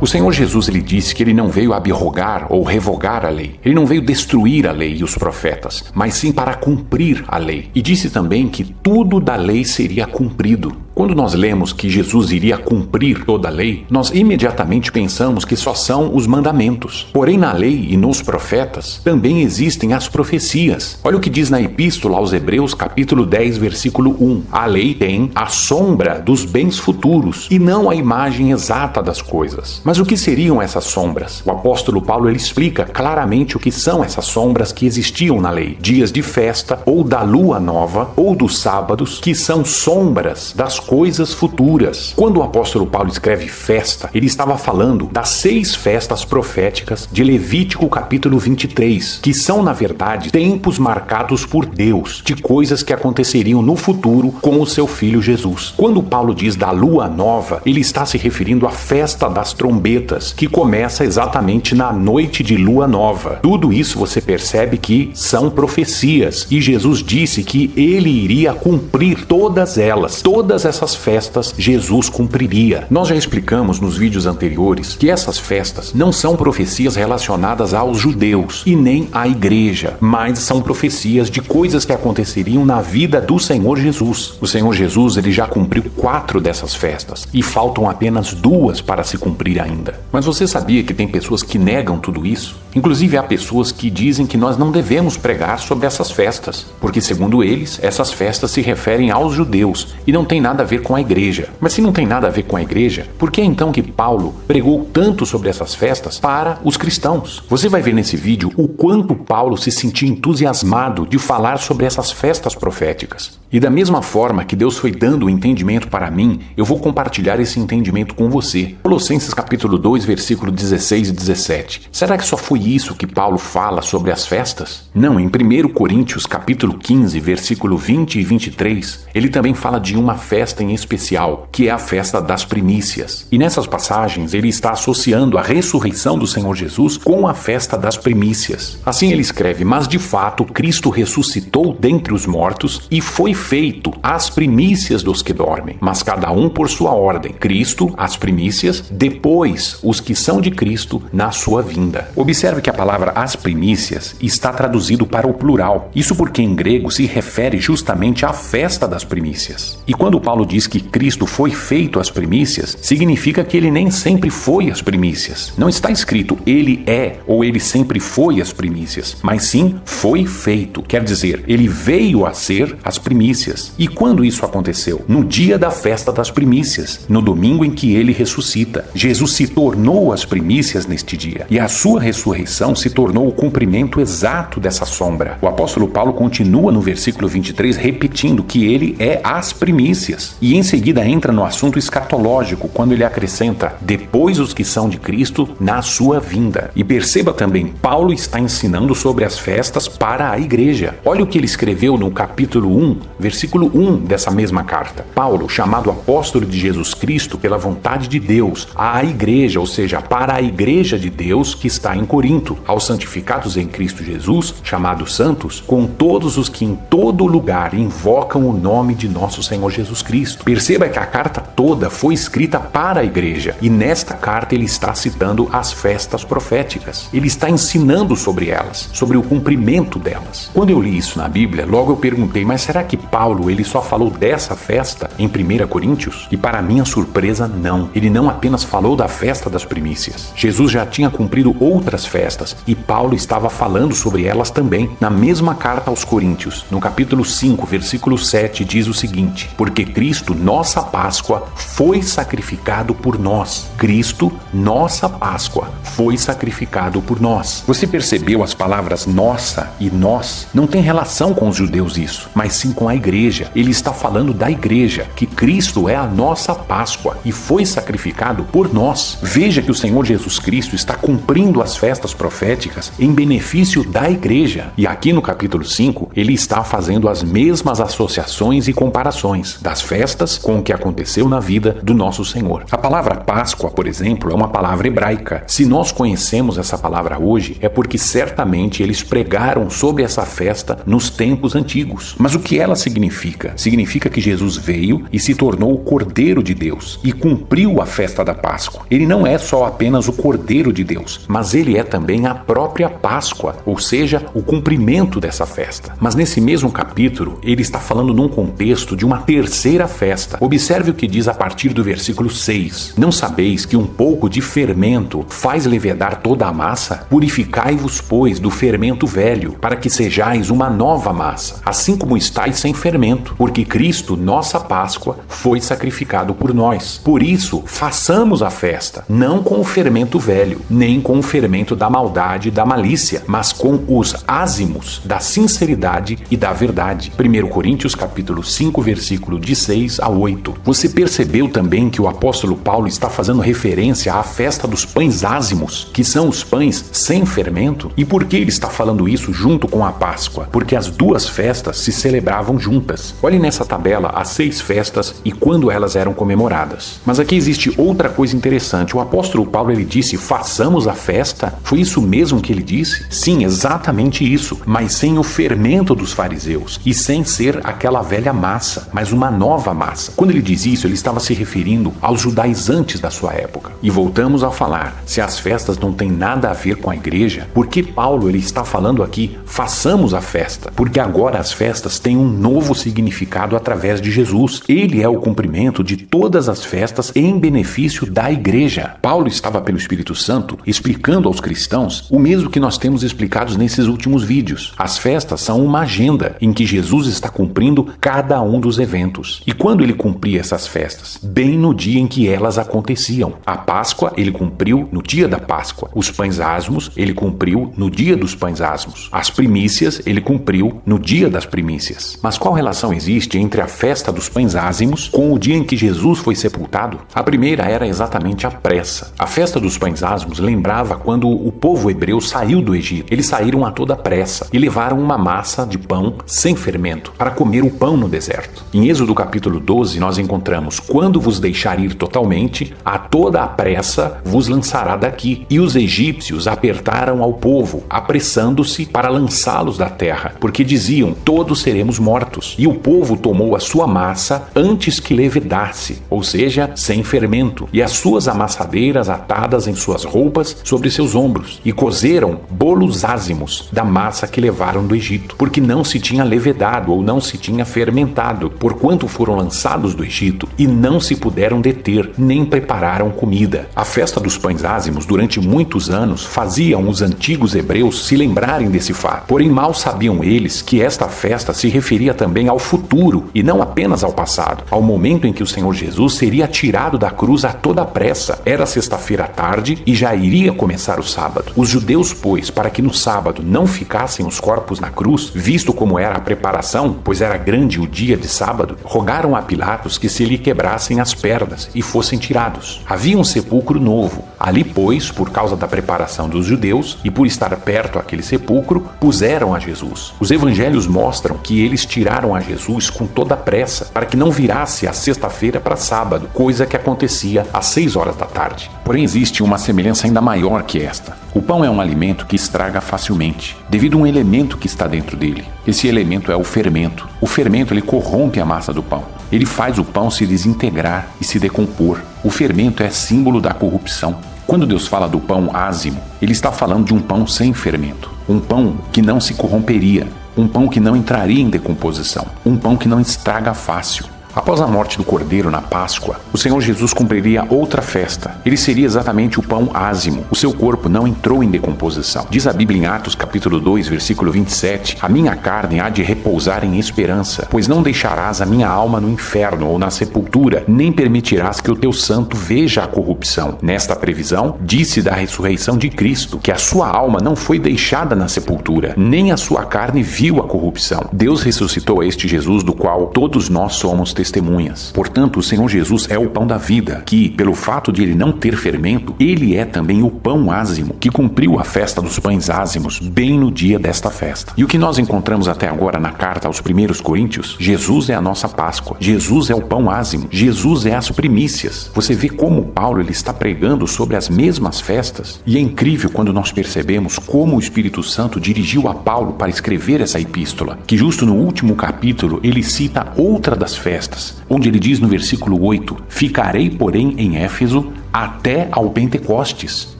O Senhor Jesus, ele disse que ele não veio abrogar ou revogar a lei. Ele não veio destruir a lei e os profetas, mas sim para cumprir a lei. E disse também que tudo da lei seria cumprido. Quando nós lemos que Jesus iria cumprir toda a lei, nós imediatamente pensamos que só são os mandamentos. Porém, na lei e nos profetas também existem as profecias. Olha o que diz na Epístola aos Hebreus, capítulo 10, versículo 1. A lei tem a sombra dos bens futuros e não a imagem exata das coisas. Mas o que seriam essas sombras? O apóstolo Paulo ele explica claramente o que são essas sombras que existiam na lei. Dias de festa, ou da lua nova, ou dos sábados, que são sombras das coisas futuras. Quando o apóstolo Paulo escreve festa, ele estava falando das 6 festas proféticas de Levítico capítulo 23, que são, na verdade, tempos marcados por Deus, de coisas que aconteceriam no futuro com o seu filho Jesus. Quando Paulo diz da lua nova, ele está se referindo à festa das trombetas, que começa exatamente na noite de lua nova. Tudo isso você percebe que são profecias, e Jesus disse que ele iria cumprir todas elas. Todas essas festas Jesus cumpriria. Nós já explicamos nos vídeos anteriores que essas festas não são profecias relacionadas aos judeus e nem à igreja, mas são profecias de coisas que aconteceriam na vida do Senhor Jesus. O Senhor Jesus ele já cumpriu 4 dessas festas e faltam apenas 2 para se cumprir ainda. Mas você sabia que tem pessoas que negam tudo isso? Inclusive há pessoas que dizem que nós não devemos pregar sobre essas festas, porque segundo eles, essas festas se referem aos judeus e não tem nada a ver com a igreja. Mas se não tem nada a ver com a igreja, por que então que Paulo pregou tanto sobre essas festas para os cristãos? Você vai ver nesse vídeo o quanto Paulo se sentiu entusiasmado de falar sobre essas festas proféticas. E da mesma forma que Deus foi dando o entendimento para mim, eu vou compartilhar esse entendimento com você. Colossenses capítulo 2, versículo 16 e 17. Será que só foi isso que Paulo fala sobre as festas? Não, em 1 Coríntios capítulo 15, versículo 20 e 23, ele também fala de uma festa em especial, que é a festa das primícias. E nessas passagens ele está associando a ressurreição do Senhor Jesus com a festa das primícias. Assim ele escreve: mas de fato Cristo ressuscitou dentre os mortos e foi feito as primícias dos que dormem, mas cada um por sua ordem. Cristo, as primícias, depois os que são de Cristo na sua vinda. Observe que a palavra as primícias está traduzido para o plural. Isso porque em grego se refere justamente à festa das primícias. E quando Paulo diz que Cristo foi feito as primícias, significa que ele nem sempre foi as primícias. Não está escrito ele é ou ele sempre foi as primícias, mas sim foi feito. Quer dizer, ele veio a ser as primícias. E quando isso aconteceu? No dia da festa das primícias, no domingo em que ele ressuscita. Jesus se tornou as primícias neste dia, e a sua ressurreição se tornou o cumprimento exato dessa sombra. O apóstolo Paulo continua no versículo 23 repetindo que ele é as primícias, e em seguida entra no assunto escatológico, quando ele acrescenta: depois os que são de Cristo na sua vinda. E perceba também, Paulo está ensinando sobre as festas para a igreja. Olha o que ele escreveu no capítulo 1, versículo 1 dessa mesma carta. Paulo, chamado apóstolo de Jesus Cristo pela vontade de Deus, à igreja, ou seja, para a igreja de Deus que está em Corinto, aos santificados em Cristo Jesus, chamados santos, com todos os que em todo lugar invocam o nome de nosso Senhor Jesus Cristo. Perceba que a carta toda foi escrita para a igreja, e nesta carta ele está citando as festas proféticas. Ele está ensinando sobre elas, sobre o cumprimento delas. Quando eu li isso na Bíblia, logo eu perguntei: mas será que Paulo ele só falou dessa festa em 1 Coríntios? E para minha surpresa, não. Ele não apenas falou da festa das primícias. Jesus já tinha cumprido outras festas e Paulo estava falando sobre elas também. Na mesma carta aos Coríntios, no capítulo 5, versículo 7, diz o seguinte: porque Cristo, nossa Páscoa, foi sacrificado por nós. Cristo, nossa Páscoa, foi sacrificado por nós. Você percebeu as palavras nossa e nós? Não tem relação com os judeus isso, mas sim com a igreja. Ele está falando da igreja, que Cristo é a nossa Páscoa e foi sacrificado por nós. Veja que o Senhor Jesus Cristo está cumprindo as festas proféticas em benefício da igreja. E aqui no capítulo 5, ele está fazendo as mesmas associações e comparações das festas festas com o que aconteceu na vida do nosso Senhor. A palavra Páscoa, por exemplo, é uma palavra hebraica. Se nós conhecemos essa palavra hoje, é porque certamente eles pregaram sobre essa festa nos tempos antigos. Mas o que ela significa? Significa que Jesus veio e se tornou o Cordeiro de Deus e cumpriu a festa da Páscoa. Ele não é só apenas o Cordeiro de Deus, mas ele é também a própria Páscoa, ou seja, o cumprimento dessa festa. Mas nesse mesmo capítulo, ele está falando num contexto de uma terceira festa. Observe o que diz a partir do versículo 6. Não sabeis que um pouco de fermento faz levedar toda a massa? Purificai-vos, pois, do fermento velho, para que sejais uma nova massa, assim como estáis sem fermento, porque Cristo, nossa Páscoa, foi sacrificado por nós. Por isso, façamos a festa, não com o fermento velho, nem com o fermento da maldade e da malícia, mas com os ázimos da sinceridade e da verdade. 1 Coríntios capítulo 5, versículo de 6 a 8. Você percebeu também que o apóstolo Paulo está fazendo referência à festa dos pães ázimos, que são os pães sem fermento? E por que ele está falando isso junto com a Páscoa? Porque as duas festas se celebravam juntas. Olhe nessa tabela as 6 festas e quando elas eram comemoradas. Mas aqui existe outra coisa interessante. O apóstolo Paulo, ele disse, façamos a festa? Foi isso mesmo que ele disse? Sim, exatamente isso, mas sem o fermento dos fariseus e sem ser aquela velha massa, mas uma nova massa. Quando ele diz isso, ele estava se referindo aos judaizantes da sua época. E voltamos a falar, se as festas não têm nada a ver com a igreja, por que Paulo ele está falando aqui, façamos a festa? Porque agora as festas têm um novo significado através de Jesus. Ele é o cumprimento de todas as festas em benefício da igreja. Paulo estava pelo Espírito Santo explicando aos cristãos o mesmo que nós temos explicado nesses últimos vídeos. As festas são uma agenda em que Jesus está cumprindo cada um dos eventos. E quando ele cumpria essas festas? Bem no dia em que elas aconteciam. A Páscoa ele cumpriu no dia da Páscoa. Os pães asmos ele cumpriu no dia dos pães asmos. As primícias ele cumpriu no dia das primícias. Mas qual relação existe entre a festa dos pães ázimos com o dia em que Jesus foi sepultado? A primeira era exatamente a pressa. A festa dos pães asmos lembrava quando o povo hebreu saiu do Egito. Eles saíram a toda pressa e levaram uma massa de pão sem fermento para comer o pão no deserto. Em Êxodo capítulo 12 nós encontramos: quando vos deixar ir totalmente, a toda a pressa vos lançará daqui. E os egípcios apertaram ao povo, apressando-se para lançá-los da terra, porque diziam: todos seremos mortos. E o povo tomou a sua massa antes que levedasse, ou seja, sem fermento, e as suas amassadeiras atadas em suas roupas sobre seus ombros, e cozeram bolos ázimos da massa que levaram do Egito, porque não se tinha levedado ou não se tinha fermentado, porquanto foram lançados do Egito e não se puderam deter, nem prepararam comida. A festa dos pães ázimos, durante muitos anos, faziam os antigos hebreus se lembrarem desse fato. Porém, mal sabiam eles que esta festa se referia também ao futuro e não apenas ao passado, ao momento em que o Senhor Jesus seria tirado da cruz a toda pressa. Era sexta-feira à tarde e já iria começar o sábado. Os judeus, pois, para que no sábado não ficassem os corpos na cruz, visto como era a preparação, pois era grande o dia de sábado, rogaram a Pilatos que se lhe quebrassem as pernas e fossem tirados. Havia um sepulcro novo. Ali, pois, por causa da preparação dos judeus e por estar perto aquele sepulcro, puseram a Jesus. Os evangelhos mostram que eles tiraram a Jesus com toda a pressa, para que não virasse a sexta-feira para sábado, coisa que acontecia às 6 horas da tarde. Porém, existe uma semelhança ainda maior que esta. O pão é um alimento que estraga facilmente, devido a um elemento que está dentro dele. Esse elemento é o fermento. O fermento ele corrompe a massa do pão. Ele faz o pão se desintegrar e se decompor. O fermento é símbolo da corrupção. Quando Deus fala do pão ázimo, ele está falando de um pão sem fermento. Um pão que não se corromperia. Um pão que não entraria em decomposição. Um pão que não estraga fácil. Após a morte do Cordeiro na Páscoa, o Senhor Jesus cumpriria outra festa. Ele seria exatamente o pão ázimo. O seu corpo não entrou em decomposição. Diz a Bíblia em Atos capítulo 2, versículo 27, a minha carne há de repousar em esperança, pois não deixarás a minha alma no inferno ou na sepultura, nem permitirás que o teu santo veja a corrupção. Nesta previsão, disse da ressurreição de Cristo, que a sua alma não foi deixada na sepultura, nem a sua carne viu a corrupção. Deus ressuscitou a este Jesus do qual todos nós somos testemunhas. Portanto, o Senhor Jesus é o pão da vida, que, pelo fato de ele não ter fermento, ele é também o pão ázimo, que cumpriu a festa dos pães ázimos bem no dia desta festa. E o que nós encontramos até agora na carta aos 1 Coríntios? Jesus é a nossa Páscoa, Jesus é o pão ázimo, Jesus é as primícias. Você vê como Paulo ele está pregando sobre as mesmas festas, e é incrível quando nós percebemos como o Espírito Santo dirigiu a Paulo para escrever essa epístola, que justo no último capítulo ele cita outra das festas, onde ele diz no versículo 8: "Ficarei, porém, em Éfeso até ao Pentecostes."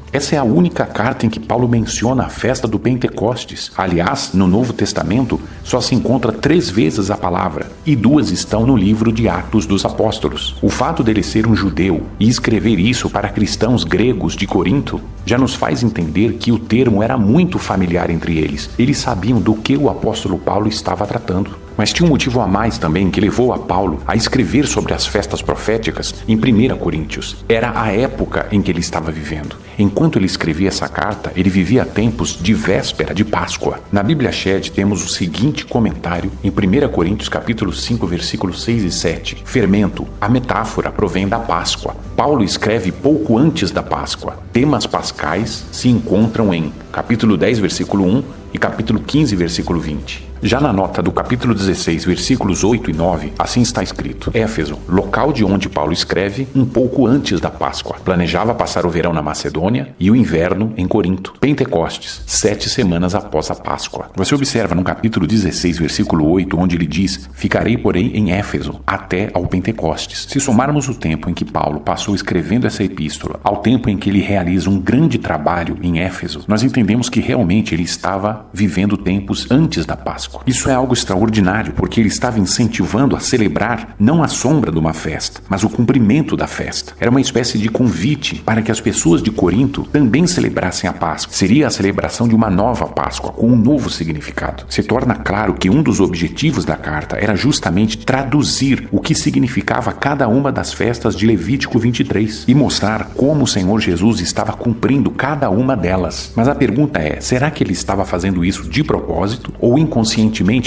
Essa é a única carta em que Paulo menciona a festa do Pentecostes. Aliás, no Novo Testamento, só se encontra 3 vezes a palavra, e 2 estão no livro de Atos dos Apóstolos. O fato dele ser um judeu e escrever isso para cristãos gregos de Corinto já nos faz entender que o termo era muito familiar entre eles. Eles sabiam do que o apóstolo Paulo estava tratando. Mas tinha um motivo a mais também que levou a Paulo a escrever sobre as festas proféticas em 1 Coríntios. Era a época em que ele estava vivendo. Enquanto ele escrevia essa carta, ele vivia tempos de véspera de Páscoa. Na Bíblia Shed temos o seguinte comentário em 1 Coríntios capítulo 5, versículos 6 e 7. Fermento, a metáfora provém da Páscoa. Paulo escreve pouco antes da Páscoa. Temas pascais se encontram em capítulo 10, versículo 1 e capítulo 15, versículo 20. Já na nota do capítulo 16, versículos 8 e 9, assim está escrito: Éfeso, local de onde Paulo escreve um pouco antes da Páscoa. Planejava passar o verão na Macedônia e o inverno em Corinto. Pentecostes, 7 semanas após a Páscoa. Você observa no capítulo 16, versículo 8, onde ele diz: "Ficarei, porém, em Éfeso até ao Pentecostes." Se somarmos o tempo em que Paulo passou escrevendo essa epístola ao tempo em que ele realiza um grande trabalho em Éfeso, nós entendemos que realmente ele estava vivendo tempos antes da Páscoa. Isso é algo extraordinário, porque ele estava incentivando a celebrar não a sombra de uma festa, mas o cumprimento da festa. Era uma espécie de convite para que as pessoas de Corinto também celebrassem a Páscoa. Seria a celebração de uma nova Páscoa, com um novo significado. Se torna claro que um dos objetivos da carta era justamente traduzir o que significava cada uma das festas de Levítico 23 e mostrar como o Senhor Jesus estava cumprindo cada uma delas. Mas a pergunta é, será que ele estava fazendo isso de propósito ou inconscientemente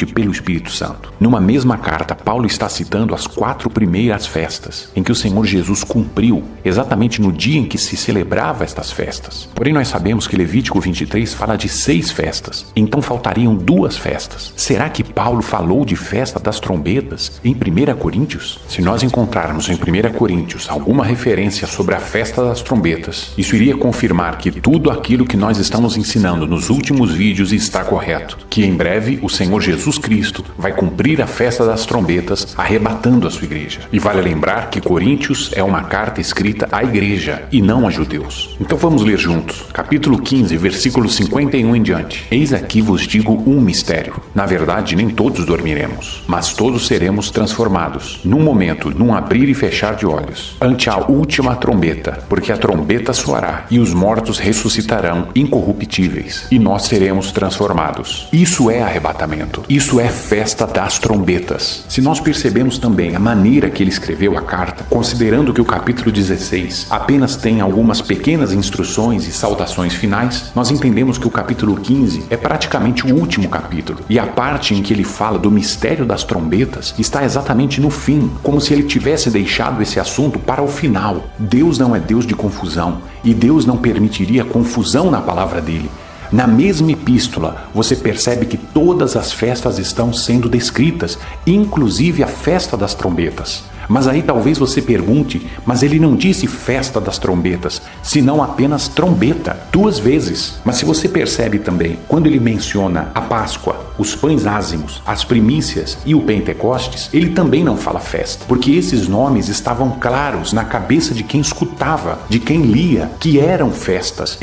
pelo Espírito Santo? Numa mesma carta, Paulo está citando as 4 primeiras festas em que o Senhor Jesus cumpriu, exatamente no dia em que se celebrava estas festas. Porém, nós sabemos que Levítico 23 fala de 6 festas, então faltariam 2 festas. Será que Paulo falou de festa das trombetas em 1 Coríntios? Se nós encontrarmos em 1 Coríntios alguma referência sobre a festa das trombetas, isso iria confirmar que tudo aquilo que nós estamos ensinando nos últimos vídeos está correto, que em breve o Senhor Jesus Cristo vai cumprir a festa das trombetas, arrebatando a sua igreja. E vale lembrar que Coríntios é uma carta escrita à igreja e não a judeus. Então vamos ler juntos. Capítulo 15, versículo 51 em diante. Eis aqui vos digo um mistério. Na verdade, nem todos dormiremos, mas todos seremos transformados, num momento, num abrir e fechar de olhos, ante a última trombeta, porque a trombeta soará e os mortos ressuscitarão incorruptíveis, e nós seremos transformados. Isso é arrebatamento. Isso é festa das trombetas. Se nós percebemos também a maneira que ele escreveu a carta, considerando que o capítulo 16 apenas tem algumas pequenas instruções e saudações finais, nós entendemos que o capítulo 15 é praticamente o último capítulo, e a parte em que ele fala do mistério das trombetas está exatamente no fim, como se ele tivesse deixado esse assunto para o final. Deus não é Deus de confusão, e Deus não permitiria confusão na palavra dele. Na mesma epístola, você percebe que todas as festas estão sendo descritas, inclusive a festa das trombetas. Mas aí talvez você pergunte, mas ele não disse festa das trombetas, senão apenas trombeta, 2 vezes. Mas se você percebe também, quando ele menciona a Páscoa, os pães ázimos, as primícias e o Pentecostes, ele também não fala festa, porque esses nomes estavam claros na cabeça de quem escutava, de quem lia, que eram festas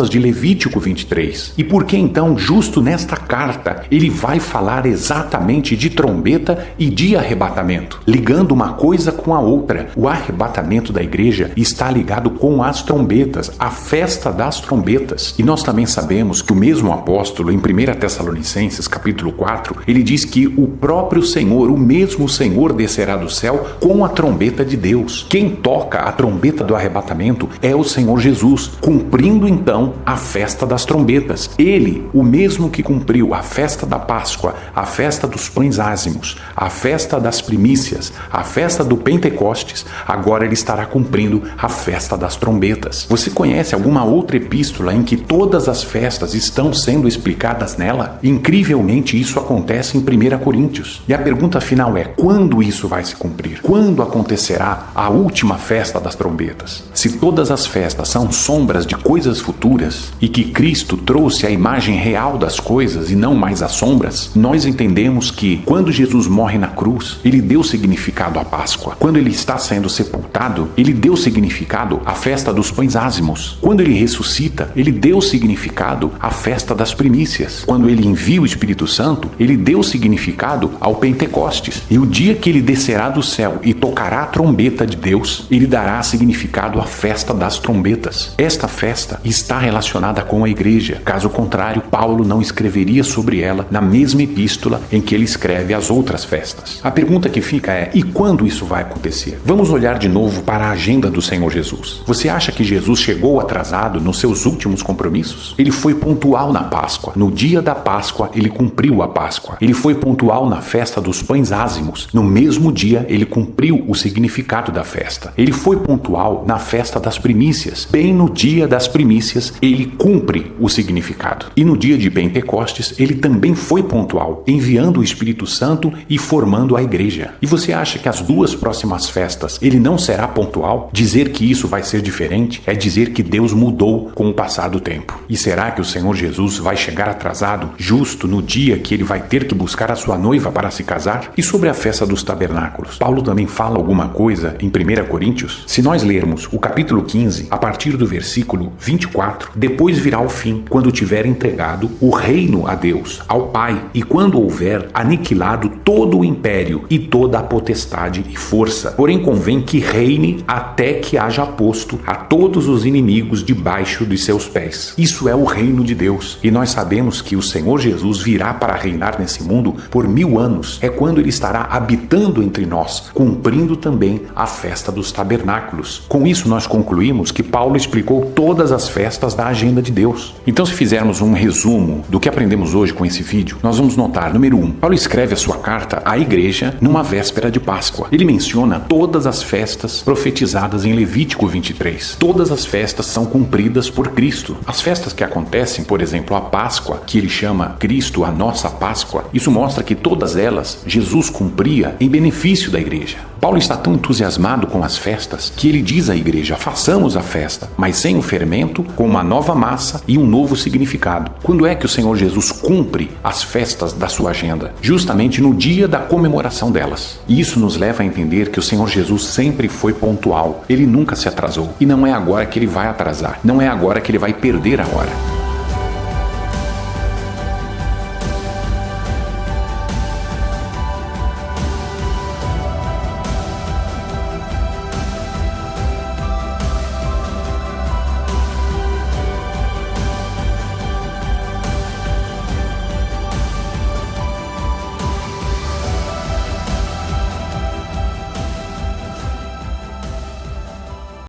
de Levítico 23. E por que então, justo nesta carta, ele vai falar exatamente de trombeta e de arrebatamento, ligando uma coisa com a outra? O arrebatamento da igreja está ligado com as trombetas, a festa das trombetas. E nós também sabemos que o mesmo apóstolo, em 1 Tessalonicenses, Filipenses capítulo 4, ele diz que o próprio Senhor, o mesmo Senhor, descerá do céu com a trombeta de Deus. Quem toca a trombeta do arrebatamento é o Senhor Jesus, cumprindo então a festa das trombetas. Ele, o mesmo que cumpriu a festa da Páscoa, a festa dos pães ázimos, a festa das primícias, a festa do Pentecostes, agora ele estará cumprindo a festa das trombetas. Você conhece alguma outra epístola em que todas as festas estão sendo explicadas nela? Incrivelmente, isso acontece em 1 Coríntios. E a pergunta final é: quando isso vai se cumprir? Quando acontecerá a última festa das trombetas? Se todas as festas são sombras de coisas futuras e que Cristo trouxe a imagem real das coisas e não mais as sombras, nós entendemos que quando Jesus morre na cruz, ele deu significado à Páscoa. Quando ele está sendo sepultado, ele deu significado à festa dos pães ázimos. Quando ele ressuscita, ele deu significado à festa das primícias. Quando ele envia o Espírito Santo, ele deu significado ao Pentecostes. E o dia que ele descerá do céu e tocará a trombeta de Deus, ele dará significado à festa das trombetas. Esta festa está relacionada com a igreja. Caso contrário, Paulo não escreveria sobre ela na mesma epístola em que ele escreve as outras festas. A pergunta que fica é: e quando isso vai acontecer? Vamos olhar de novo para a agenda do Senhor Jesus. Você acha que Jesus chegou atrasado nos seus últimos compromissos? Ele foi pontual na Páscoa. No dia da Páscoa, ele cumpriu a Páscoa. Ele foi pontual na festa dos pães ázimos. No mesmo dia, ele cumpriu o significado da festa. Ele foi pontual na festa das primícias. Bem no dia das primícias, ele cumpre o significado. E no dia de Pentecostes, ele também foi pontual, enviando o Espírito Santo e formando a igreja. E você acha que as duas próximas festas ele não será pontual? Dizer que isso vai ser diferente é dizer que Deus mudou com o passar do tempo. E será que o Senhor Jesus vai chegar atrasado, justo no dia que ele vai ter que buscar a sua noiva para se casar? E sobre a festa dos tabernáculos, Paulo também fala alguma coisa em 1 Coríntios? Se nós lermos o capítulo 15, a partir do versículo 24, depois virá o fim, quando tiver entregado o reino a Deus, ao Pai, e quando houver aniquilado todo o império e toda a potestade e força. Porém convém que reine até que haja posto a todos os inimigos debaixo de seus pés. Isso é o reino de Deus. E nós sabemos que o Senhor Jesus virá para reinar nesse mundo por 1000 anos. É quando ele estará habitando entre nós, cumprindo também a festa dos tabernáculos. Com isso nós concluímos que Paulo explicou todas as festas da agenda de Deus. Então, se fizermos um resumo do que aprendemos hoje com esse vídeo, nós vamos notar, número 1, Paulo escreve a sua carta à igreja numa véspera de Páscoa. Ele menciona todas as festas profetizadas em Levítico 23. Todas as festas são cumpridas por Cristo. As festas que acontecem, por exemplo, a Páscoa, que ele chama Cristo a nossa Páscoa, isso mostra que todas elas Jesus cumpria em benefício da igreja. Paulo está tão entusiasmado com as festas que ele diz à igreja: façamos a festa, mas sem o fermento, com uma nova massa e um novo significado. Quando é que o Senhor Jesus cumpre as festas da sua agenda? Justamente no dia da comemoração delas. E isso nos leva a entender que o Senhor Jesus sempre foi pontual. Ele nunca se atrasou. E não é agora que ele vai atrasar. Não é agora que ele vai perder a hora.